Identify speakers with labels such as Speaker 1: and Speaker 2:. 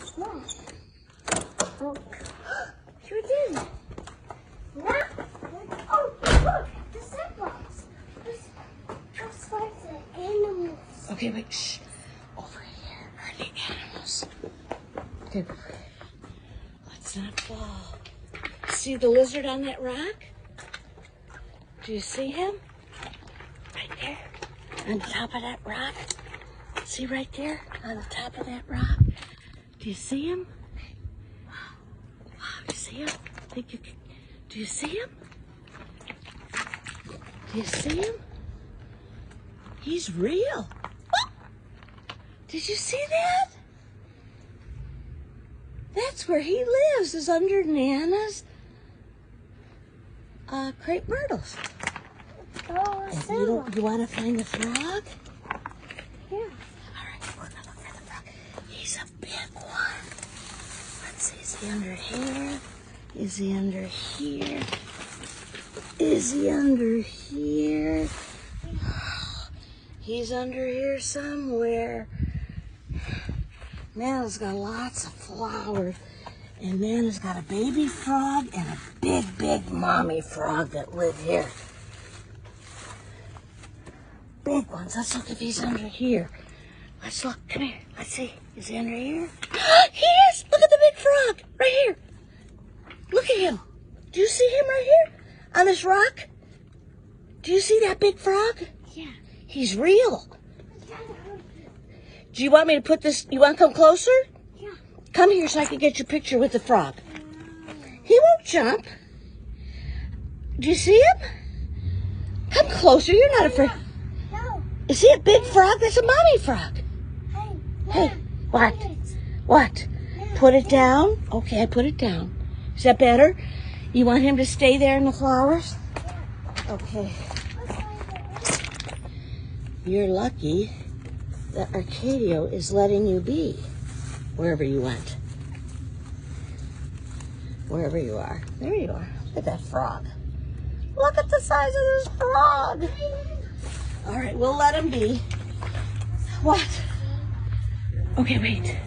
Speaker 1: small. Oh, sure did. Now, oh, look, the sidewalks. Just like the animals.
Speaker 2: Okay, wait, shh. Over here are the animals. Okay, let's not fall. See the lizard on that rock? Do you see him? Right there, on the top of that rock. See right there, on the top of that rock? Do you see him? Wow, do you see him? Think you can, do you see him? Do you see him? He's real. Oh! Did you see that? That's where he lives, is under Nana's crepe myrtles.
Speaker 1: Oh,
Speaker 2: You want to find the frog?
Speaker 1: yeah.
Speaker 2: All right, we're gonna look at the frog. He's a big one. Let's see, is he under here? Is he under here? Is he under here? He's under here somewhere. Nana's got lots of flowers. And Nana's got a baby frog and a big, big mommy frog that live here. Big ones. Let's look if he's under here. Let's look. Come here. Let's see. Is he under here? He is! Look at the big frog. Right here. Look at him. Do you see him right here? On this rock? Do you see that big frog?
Speaker 1: Yeah.
Speaker 2: He's real. Do you want me to put this? You want to come closer?
Speaker 1: Yeah.
Speaker 2: Come here so I can get your picture with the frog. He won't jump. Do you see him? Come closer. You're not afraid.
Speaker 1: No.
Speaker 2: Is he a big frog? That's a mommy frog. Hey, what? What? Put it down? Okay, I put it down. Is that better? You want him to stay there in the flowers? Okay. You're lucky that Arcadio is letting you be wherever you went. Wherever you are. There you are. Look at that frog. Look at the size of this frog. All right, we'll let him be. What? Okay, wait.